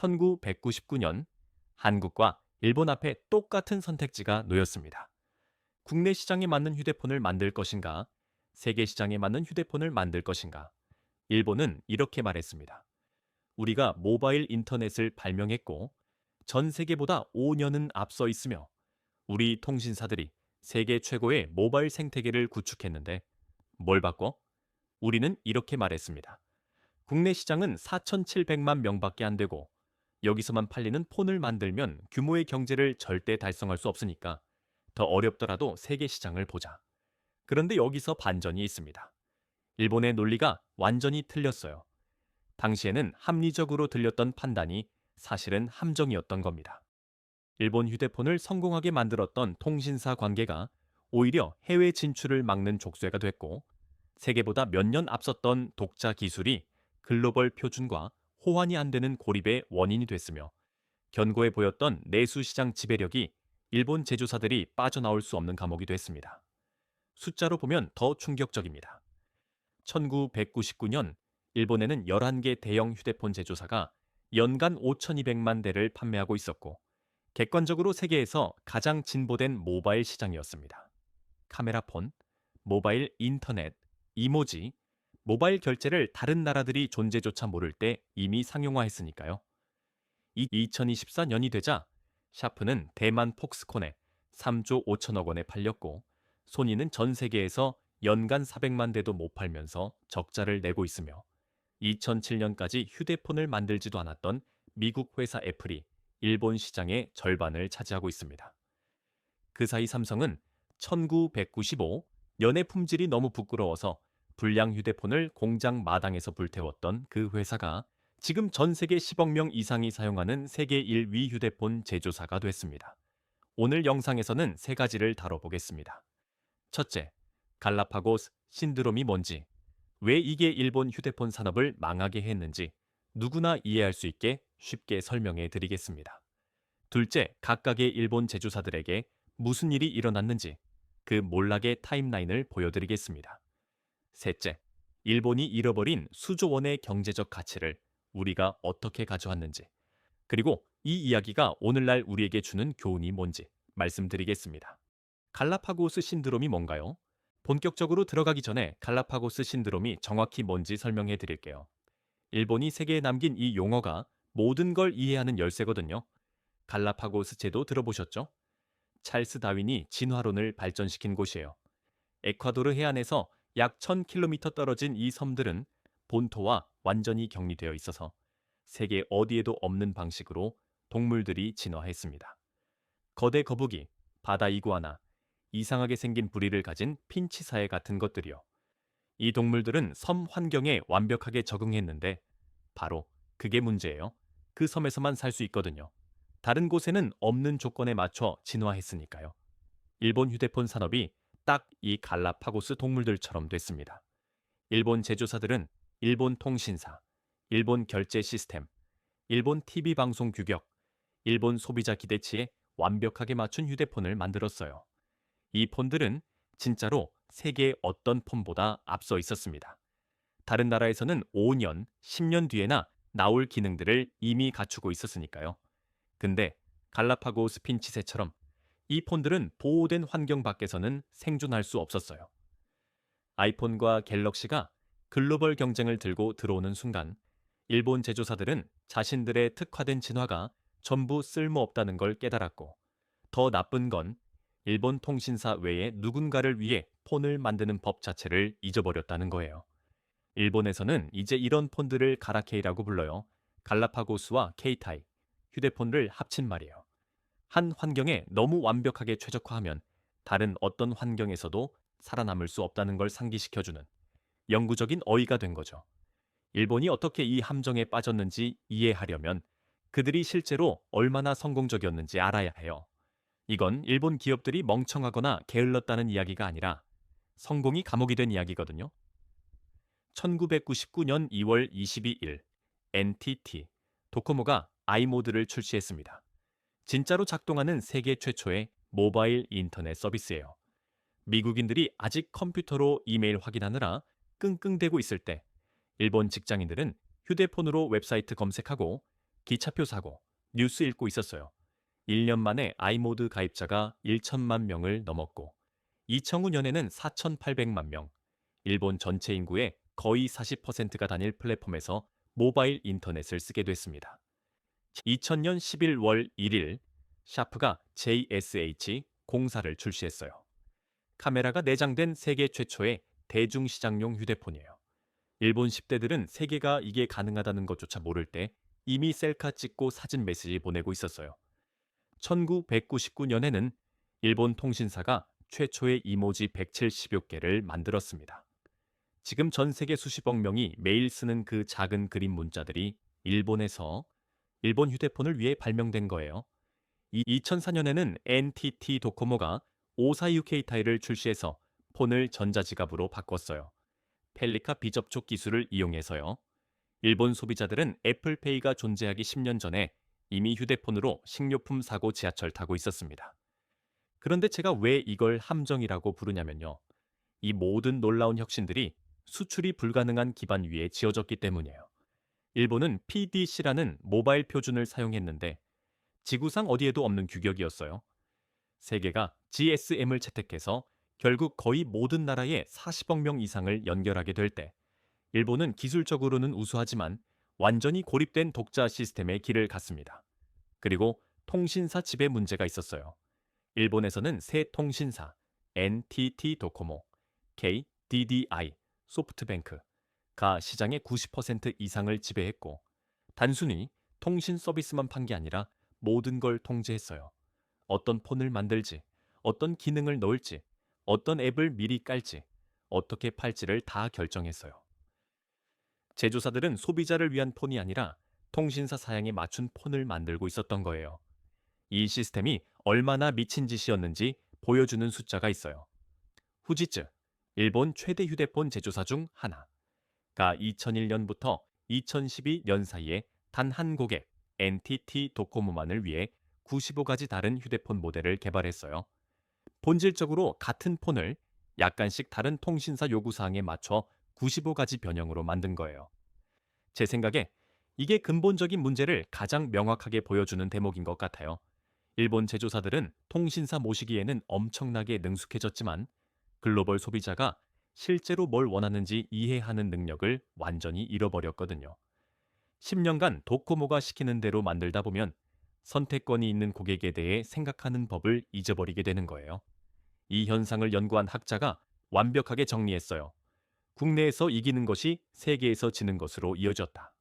1999년 한국과 일본 앞에 똑같은 선택지가 놓였습니다. 국내 시장에 맞는 휴대폰을 만들 것인가, 세계 시장에 맞는 휴대폰을 만들 것인가. 일본은 이렇게 말했습니다. 우리가 모바일 인터넷을 발명했고 전 세계보다 5년은 앞서 있으며 우리 통신사들이 세계 최고의 모바일 생태계를 구축했는데 뭘 바꿔? 우리는 이렇게 말했습니다. 국내 시장은 4,700만 명밖에 안 되고 여기서만 팔리는 폰을 만들면 규모의 경제를 절대 달성할 수 없으니까 더 어렵더라도 세계 시장을 보자. 그런데 여기서 반전이 있습니다. 일본의 논리가 완전히 틀렸어요. 당시에는 합리적으로 들렸던 판단이 사실은 함정이었던 겁니다. 일본 휴대폰을 성공하게 만들었던 통신사 관계가 오히려 해외 진출을 막는 족쇄가 됐고 세계보다 몇 년 앞섰던 독자 기술이 글로벌 표준과 호환이 안 되는 고립의 원인이 됐으며 견고해 보였던 내수 시장 지배력이 일본 제조사들이 빠져나올 수 없는 감옥이 됐습니다. 숫자로 보면 더 충격적입니다. 1999년 일본에는 11개 대형 휴대폰 제조사가 연간 5,200만 대를 판매하고 있었고 객관적으로 세계에서 가장 진보된 모바일 시장이었습니다. 카메라폰, 모바일 인터넷, 이모지, 모바일 결제를 다른 나라들이 존재조차 모를 때 이미 상용화했으니까요. 2024년이 되자 샤프는 대만 폭스콘에 3조 5천억 원에 팔렸고 소니는 전 세계에서 연간 400만 대도 못 팔면서 적자를 내고 있으며 2007년까지 휴대폰을 만들지도 않았던 미국 회사 애플이 일본 시장의 절반을 차지하고 있습니다. 그 사이 삼성은 1995 년의 품질이 너무 부끄러워서 불량 휴대폰을 공장 마당에서 불태웠던 그 회사가 지금 전 세계 10억 명 이상이 사용하는 세계 1위 휴대폰 제조사가 됐습니다. 오늘 영상에서는 세 가지를 다뤄보겠습니다. 첫째, 갈라파고스 신드롬이 뭔지, 왜 이게 일본 휴대폰 산업을 망하게 했는지 누구나 이해할 수 있게 쉽게 설명해 드리겠습니다. 둘째, 각각의 일본 제조사들에게 무슨 일이 일어났는지 그 몰락의 타임라인을 보여드리겠습니다. 셋째, 일본이 잃어버린 수조 원의 경제적 가치를 우리가 어떻게 가져왔는지, 그리고 이 이야기가 오늘날 우리에게 주는 교훈이 뭔지 말씀드리겠습니다. 갈라파고스 신드롬이 뭔가요? 본격적으로 들어가기 전에 갈라파고스 신드롬이 정확히 뭔지 설명해 드릴게요. 일본이 세계에 남긴 이 용어가 모든 걸 이해하는 열쇠거든요. 갈라파고스 제도 들어보셨죠? 찰스 다윈이 진화론을 발전시킨 곳이에요. 에콰도르 해안에서 약 1000km 떨어진 이 섬들은 본토와 완전히 격리되어 있어서 세계 어디에도 없는 방식으로 동물들이 진화했습니다. 거대 거북이, 바다 이구아나, 이상하게 생긴 부리를 가진 핀치사에 같은 것들이요. 이 동물들은 섬 환경에 완벽하게 적응했는데 바로 그게 문제예요. 그 섬에서만 살 수 있거든요. 다른 곳에는 없는 조건에 맞춰 진화했으니까요. 일본 휴대폰 산업이 딱 이 갈라파고스 동물들처럼 됐습니다. 일본 제조사들은 일본 통신사, 일본 결제 시스템, 일본 TV 방송 규격, 일본 소비자 기대치에 완벽하게 맞춘 휴대폰을 만들었어요. 이 폰들은 진짜로 세계 어떤 폰보다 앞서 있었습니다. 다른 나라에서는 5년, 10년 뒤에나 나올 기능들을 이미 갖추고 있었으니까요. 근데 갈라파고스 핀치새처럼 이 폰들은 보호된 환경 밖에서는 생존할 수 없었어요. 아이폰과 갤럭시가 글로벌 경쟁을 들고 들어오는 순간 일본 제조사들은 자신들의 특화된 진화가 전부 쓸모없다는 걸 깨달았고 더 나쁜 건 일본 통신사 외에 누군가를 위해 폰을 만드는 법 자체를 잊어버렸다는 거예요. 일본에서는 이제 이런 폰들을 가라케이라고 불러요. 갈라파고스와 케이타이, 휴대폰을 합친 말이에요. 한 환경에 너무 완벽하게 최적화하면 다른 어떤 환경에서도 살아남을 수 없다는 걸 상기시켜주는 영구적인 어이가 된 거죠. 일본이 어떻게 이 함정에 빠졌는지 이해하려면 그들이 실제로 얼마나 성공적이었는지 알아야 해요. 이건 일본 기업들이 멍청하거나 게을렀다는 이야기가 아니라 성공이 감옥이 된 이야기거든요. 1999년 2월 22일 NTT, 도코모가 아이모드를 출시했습니다. 진짜로 작동하는 세계 최초의 모바일 인터넷 서비스예요. 미국인들이 아직 컴퓨터로 이메일 확인하느라 끙끙대고 있을 때 일본 직장인들은 휴대폰으로 웹사이트 검색하고 기차표 사고, 뉴스 읽고 있었어요. 1년 만에 아이모드 가입자가 1천만 명을 넘었고, 2009년에는 4,800만 명, 일본 전체 인구의 거의 40%가 다닐 플랫폼에서 모바일 인터넷을 쓰게 됐습니다. 2000년 11월 1일, 샤프가 JSH-04를 출시했어요. 카메라가 내장된 세계 최초의 대중시장용 휴대폰이에요. 일본 10대들은 세계가 이게 가능하다는 것조차 모를 때 이미 셀카 찍고 사진 메시지 보내고 있었어요. 1999년에는 일본 통신사가 최초의 이모지 170여 개를 만들었습니다. 지금 전 세계 수십억 명이 매일 쓰는 그 작은 그림 문자들이 일본에서 일본 휴대폰을 위해 발명된 거예요. 2004년에는 NTT 도코모가 54UK 타일을 출시해서 폰을 전자지갑으로 바꿨어요. 펠리카 비접촉 기술을 이용해서요. 일본 소비자들은 애플페이가 존재하기 10년 전에 이미 휴대폰으로 식료품 사고 지하철 타고 있었습니다. 그런데 제가 왜 이걸 함정이라고 부르냐면요. 이 모든 놀라운 혁신들이 수출이 불가능한 기반 위에 지어졌기 때문이에요. 일본은 PDC라는 모바일 표준을 사용했는데 지구상 어디에도 없는 규격이었어요. 세계가 GSM을 채택해서 결국 거의 모든 나라의 40억 명 이상을 연결하게 될 때 일본은 기술적으로는 우수하지만 완전히 고립된 독자 시스템의 길을 갔습니다. 그리고 통신사 지배 문제가 있었어요. 일본에서는 새 통신사 NTT 도코모, KDDI, 소프트뱅크가 시장의 90% 이상을 지배했고 단순히 통신 서비스만 판 게 아니라 모든 걸 통제했어요. 어떤 폰을 만들지, 어떤 기능을 넣을지, 어떤 앱을 미리 깔지, 어떻게 팔지를 다 결정했어요. 제조사들은 소비자를 위한 폰이 아니라 통신사 사양에 맞춘 폰을 만들고 있었던 거예요. 이 시스템이 얼마나 미친 짓이었는지 보여주는 숫자가 있어요. 후지츠, 일본 최대 휴대폰 제조사 중 하나가 2001년부터 2012년 사이에 단 한 고객 NTT 도코모만을 위해 95가지 다른 휴대폰 모델을 개발했어요. 본질적으로 같은 폰을 약간씩 다른 통신사 요구사항에 맞춰 95가지 변형으로 만든 거예요. 제 생각에 이게 근본적인 문제를 가장 명확하게 보여주는 대목인 것 같아요. 일본 제조사들은 통신사 모시기에는 엄청나게 능숙해졌지만 글로벌 소비자가 실제로 뭘 원하는지 이해하는 능력을 완전히 잃어버렸거든요. 10년간 도코모가 시키는 대로 만들다 보면 선택권이 있는 고객에 대해 생각하는 법을 잊어버리게 되는 거예요. 이 현상을 연구한 학자가 완벽하게 정리했어요. 국내에서 이기는 것이 세계에서 지는 것으로 이어졌다.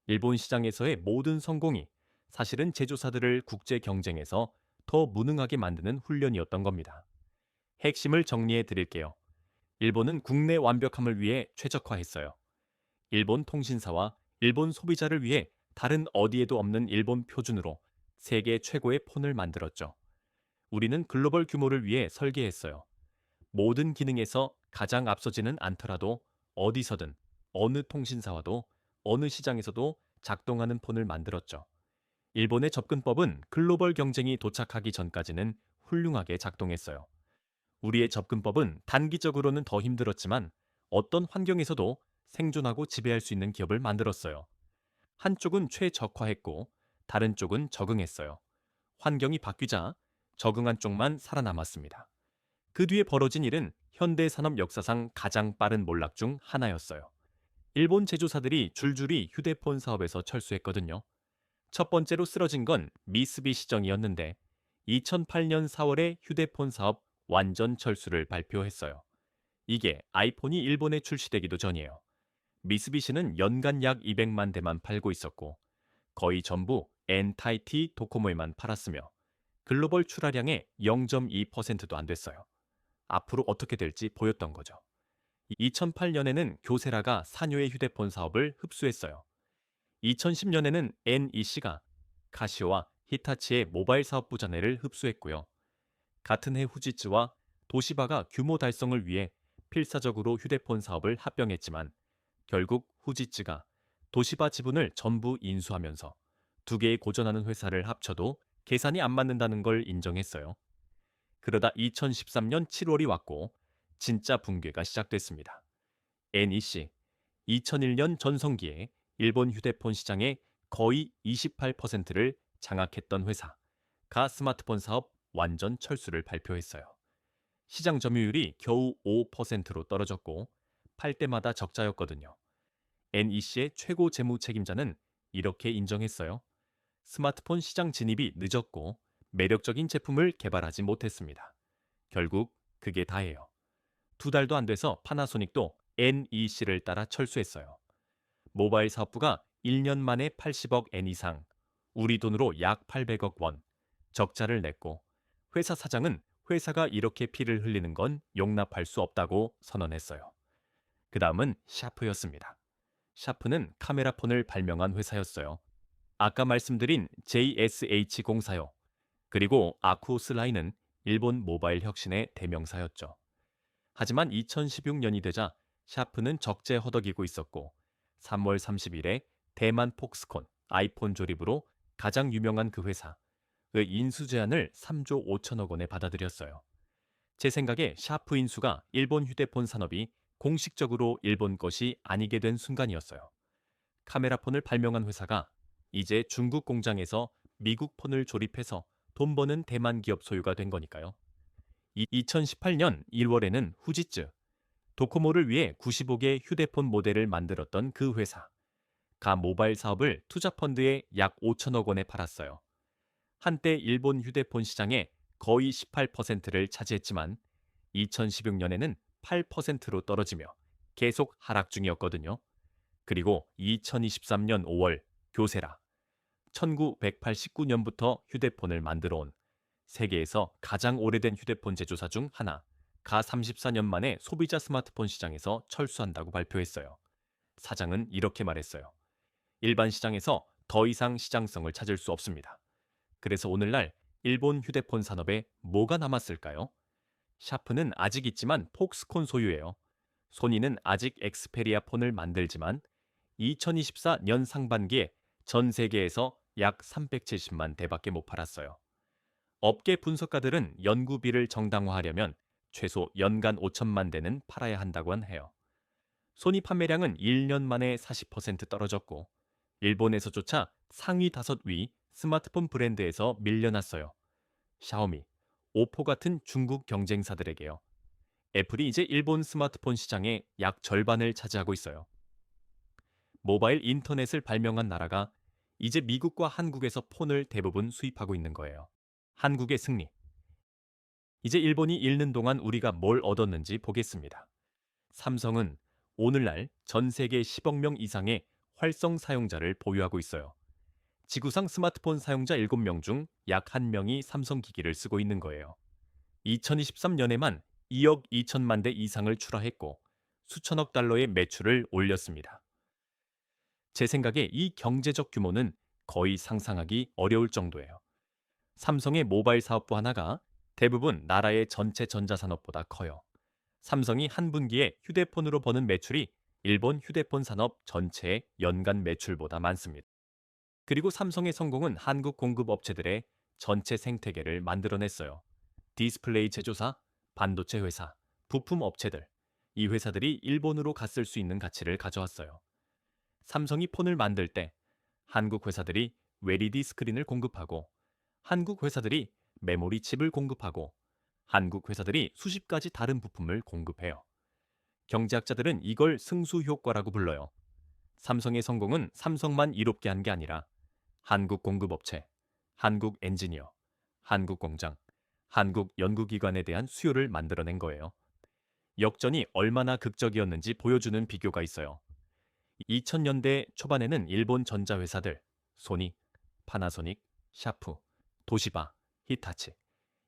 일본 시장에서의 모든 성공이 사실은 제조사들을 국제 경쟁에서 더 무능하게 만드는 훈련이었던 겁니다. 핵심을 정리해 드릴게요. 일본은 국내 완벽함을 위해 최적화했어요. 일본 통신사와 일본 소비자를 위해 다른 어디에도 없는 일본 표준으로 세계 최고의 폰을 만들었죠. 우리는 글로벌 규모를 위해 설계했어요. 모든 기능에서 가장 앞서지는 않더라도 어디서든 어느 통신사와도 어느 시장에서도 작동하는 폰을 만들었죠. 일본의 접근법은 글로벌 경쟁이 도착하기 전까지는 훌륭하게 작동했어요. 우리의 접근법은 단기적으로는 더 힘들었지만 어떤 환경에서도 생존하고 지배할 수 있는 기업을 만들었어요. 한쪽은 최적화했고 다른 쪽은 적응했어요. 환경이 바뀌자 적응한 쪽만 살아남았습니다. 그 뒤에 벌어진 일은 현대 산업 역사상 가장 빠른 몰락 중 하나였어요. 일본 제조사들이 줄줄이 휴대폰 사업에서 철수했거든요. 첫 번째로 쓰러진 건 미쓰비시정이었는데 2008년 4월에 휴대폰 사업 완전 철수를 발표했어요. 이게 아이폰이 일본에 출시되기도 전이에요. 미쓰비시는 연간 약 200만 대만 팔고 있었고 거의 전부 NTT 도코모에만 팔았으며 글로벌 출하량의 0.2%도 안 됐어요. 앞으로 어떻게 될지 보였던 거죠. 2008년에는 교세라가 사뇨의 휴대폰 사업을 흡수했어요. 2010년에는 NEC가 카시오와 히타치의 모바일 사업부 자회를 흡수했고요. 같은 해 후지츠와 도시바가 규모 달성을 위해 필사적으로 휴대폰 사업을 합병했지만 결국 후지츠가 도시바 지분을 전부 인수하면서 두 개의 고전하는 회사를 합쳐도 계산이 안 맞는다는 걸 인정했어요. 그러다 2013년 7월이 왔고 진짜 붕괴가 시작됐습니다. NEC 2001년 전성기에 일본 휴대폰 시장의 거의 28%를 장악했던 회사가 스마트폰 사업 완전 철수를 발표했어요. 시장 점유율이 겨우 5%로 떨어졌고 팔 때마다 적자였거든요. NEC의 최고 재무 책임자는 이렇게 인정했어요. 스마트폰 시장 진입이 늦었고 매력적인 제품을 개발하지 못했습니다. 결국 그게 다예요. 2달도 안 돼서 파나소닉도 NEC를 따라 철수했어요. 모바일 사업부가 1년 만에 80억 엔 이상, 우리 돈으로 약 800억 원, 적자를 냈고 회사 사장은 회사가 이렇게 피를 흘리는 건 용납할 수 없다고 선언했어요. 그 다음은 샤프였습니다. 샤프는 카메라폰을 발명한 회사였어요. 아까 말씀드린 JSH 공사요. 그리고 아쿠오스라인은 일본 모바일 혁신의 대명사였죠. 하지만 2016년이 되자 샤프는 적재 허덕이고 있었고 3월 30일에 대만 폭스콘 아이폰 조립으로 가장 유명한 그 회사의 인수 제안을 3조 5천억 원에 받아들였어요. 제 생각에 샤프 인수가 일본 휴대폰 산업이 공식적으로 일본 것이 아니게 된 순간이었어요. 카메라폰을 발명한 회사가 이제 중국 공장에서 미국 폰을 조립해서 돈 버는 대만 기업 소유가 된 거니까요. 2018년 1월에는 후지츠, 도코모를 위해 95개 휴대폰 모델을 만들었던 그 회사. 가 모바일 사업을 투자펀드에 약 5천억 원에 팔았어요. 한때 일본 휴대폰 시장의 거의 18%를 차지했지만 2016년에는 8%로 떨어지며 계속 하락 중이었거든요. 그리고 2023년 5월 교세라 1989년부터 휴대폰을 만들어 온 세계에서 가장 오래된 휴대폰 제조사 중 하나, 가 34년 만에 소비자 스마트폰 시장에서 철수한다고 발표했어요. 사장은 이렇게 말했어요. 일반 시장에서 더 이상 시장성을 찾을 수 없습니다. 그래서 오늘날 일본 휴대폰 산업에 뭐가 남았을까요? 샤프는 아직 있지만 폭스콘 소유예요. 소니는 아직 엑스페리아 폰을 만들지만 2024년 상반기에 전 세계에서 약 370만 대밖에 못 팔았어요. 업계 분석가들은 연구비를 정당화하려면 최소 연간 5천만 대는 팔아야 한다고 해요. 소니 판매량은 1년 만에 40% 떨어졌고 일본에서조차 상위 5위 스마트폰 브랜드에서 밀려났어요. 샤오미, 오포 같은 중국 경쟁사들에게요. 애플이 이제 일본 스마트폰 시장의 약 절반을 차지하고 있어요. 모바일 인터넷을 발명한 나라가 이제 미국과 한국에서 폰을 대부분 수입하고 있는 거예요. 한국의 승리. 이제 일본이 잃는 동안 우리가 뭘 얻었는지 보겠습니다. 삼성은 오늘날 전 세계 10억 명 이상의 활성 사용자를 보유하고 있어요. 지구상 스마트폰 사용자 7명 중 약 1명이 삼성 기기를 쓰고 있는 거예요. 2023년에만 2억 2천만 대 이상을 출하했고 수천억 달러의 매출을 올렸습니다. 제 생각에 이 경제적 규모는 거의 상상하기 어려울 정도예요. 삼성의 모바일 사업부 하나가 대부분 나라의 전체 전자산업보다 커요. 삼성이 한 분기에 휴대폰으로 버는 매출이 일본 휴대폰 산업 전체의 연간 매출보다 많습니다. 그리고 삼성의 성공은 한국 공급 업체들의 전체 생태계를 만들어냈어요. 디스플레이 제조사, 반도체 회사, 부품 업체들. 이 회사들이 일본으로 갔을 수 있는 가치를 가져왔어요. 삼성이 폰을 만들 때 한국 회사들이 LED 스크린을 공급하고 한국 회사들이 메모리 칩을 공급하고 한국 회사들이 수십 가지 다른 부품을 공급해요. 경제학자들은 이걸 승수 효과라고 불러요. 삼성의 성공은 삼성만 이롭게 한 게 아니라 한국 공급업체, 한국 엔지니어, 한국 공장, 한국 연구기관에 대한 수요를 만들어낸 거예요. 역전이 얼마나 극적이었는지 보여주는 비교가 있어요. 2000년대 초반에는 일본 전자회사들, 소니, 파나소닉, 샤프, 도시바, 히타치,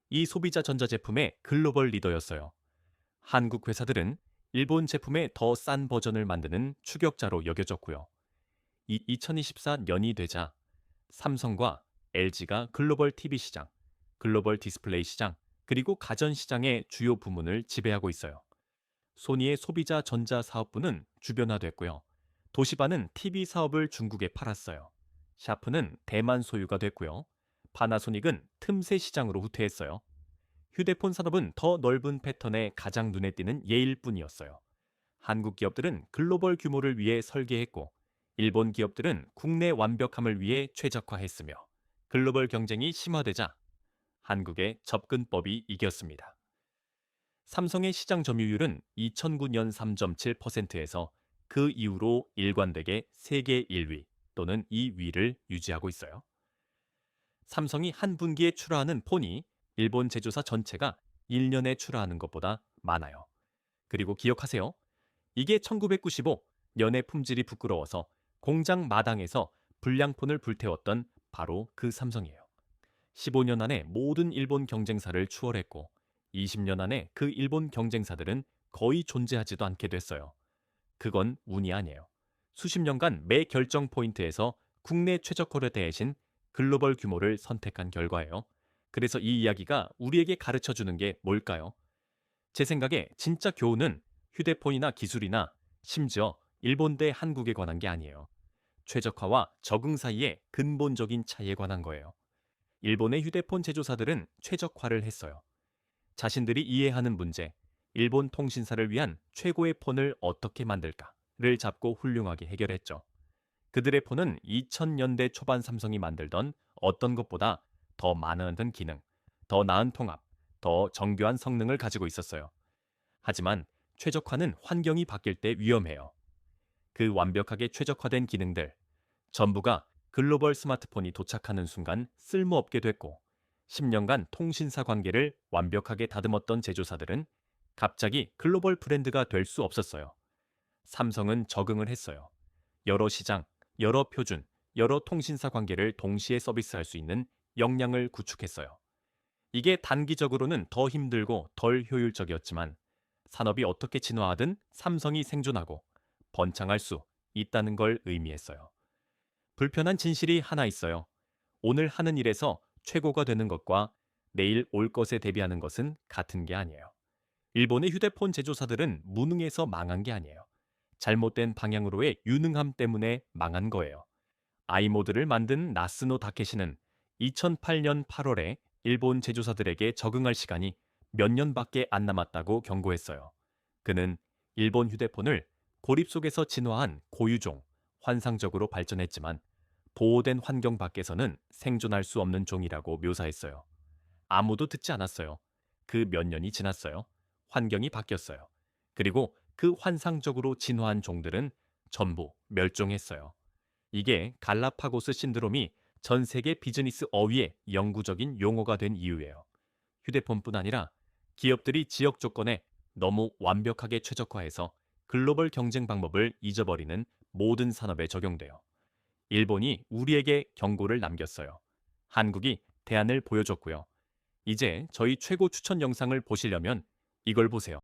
이 소비자 전자제품의 글로벌 리더였어요. 한국 회사들은 일본 제품의 더 싼 버전을 만드는 추격자로 여겨졌고요. 2024년이 되자 삼성과 LG가 글로벌 TV 시장, 글로벌 디스플레이 시장, 그리고 가전 시장의 주요 부문을 지배하고 있어요. 소니의 소비자 전자 사업부는 주변화됐고요. 도시바는 TV 사업을 중국에 팔았어요. 샤프는 대만 소유가 됐고요. 파나소닉은 틈새 시장으로 후퇴했어요. 휴대폰 산업은 더 넓은 패턴에 가장 눈에 띄는 예일 뿐이었어요. 한국 기업들은 글로벌 규모를 위해 설계했고 일본 기업들은 국내 완벽함을 위해 최적화했으며 글로벌 경쟁이 심화되자 한국의 접근법이 이겼습니다. 삼성의 시장 점유율은 2009년 3.7%에서 그 이후로 일관되게 세계 1위 또는 2위를 유지하고 있어요. 삼성이 한 분기에 출하하는 폰이 일본 제조사 전체가 1년에 출하하는 것보다 많아요. 그리고 기억하세요. 이게 1995 년의 품질이 부끄러워서 공장 마당에서 불량폰을 불태웠던 바로 그 삼성이에요. 15년 안에 모든 일본 경쟁사를 추월했고 20년 안에 그 일본 경쟁사들은 거의 존재하지도 않게 됐어요. 그건 운이 아니에요. 수십 년간 매 결정 포인트에서 국내 최적화를 대신 글로벌 규모를 선택한 결과예요. 그래서 이 이야기가 우리에게 가르쳐 주는 게 뭘까요? 제 생각에 진짜 교훈은 휴대폰이나 기술이나 심지어 일본 대 한국에 관한 게 아니에요. 최적화와 적응 사이의 근본적인 차이에 관한 거예요. 일본의 휴대폰 제조사들은 최적화를 했어요. 자신들이 이해하는 문제, 일본 통신사를 위한 최고의 폰을 어떻게 만들까를 잡고 훌륭하게 해결했죠. 그들의 폰은 2000년대 초반 삼성이 만들던 어떤 것보다 더 많은 기능, 더 나은 통합, 더 정교한 성능을 가지고 있었어요. 하지만 최적화는 환경이 바뀔 때 위험해요. 그 완벽하게 최적화된 기능들, 전부가 글로벌 스마트폰이 도착하는 순간 쓸모없게 됐고 10년간 통신사 관계를 완벽하게 다듬었던 제조사들은 갑자기 글로벌 브랜드가 될 수 없었어요. 삼성은 적응을 했어요. 여러 시장, 여러 표준, 여러 통신사 관계를 동시에 서비스할 수 있는 역량을 구축했어요. 이게 단기적으로는 더 힘들고 덜 효율적이었지만 산업이 어떻게 진화하든 삼성이 생존하고 번창할 수 있다는 걸 의미했어요. 불편한 진실이 하나 있어요. 오늘 하는 일에서 최고가 되는 것과 내일 올 것에 대비하는 것은 같은 게 아니에요. 일본의 휴대폰 제조사들은 무능해서 망한 게 아니에요. 잘못된 방향으로의 유능함 때문에 망한 거예요. 아이모드를 만든 나스노 다케시는 2008년 8월에 일본 제조사들에게 적응할 시간이 몇 년밖에 안 남았다고 경고했어요. 그는 일본 휴대폰을 고립 속에서 진화한 고유종, 환상적으로 발전했지만 보호된 환경 밖에서는 생존할 수 없는 종이라고 묘사했어요. 아무도 듣지 않았어요. 그 몇 년이 지났어요. 환경이 바뀌었어요. 그리고 그 환상적으로 진화한 종들은 전부 멸종했어요. 이게 갈라파고스 신드롬이 전 세계 비즈니스 어휘의 영구적인 용어가 된 이유예요. 휴대폰뿐 아니라 기업들이 지역 조건에 너무 완벽하게 최적화해서 글로벌 경쟁 방법을 잊어버리는 모든 산업에 적용돼요. 일본이 우리에게 경고를 남겼어요. 한국이 대안을 보여줬고요. 이제 저희 최고 추천 영상을 보시려면 이걸 보세요.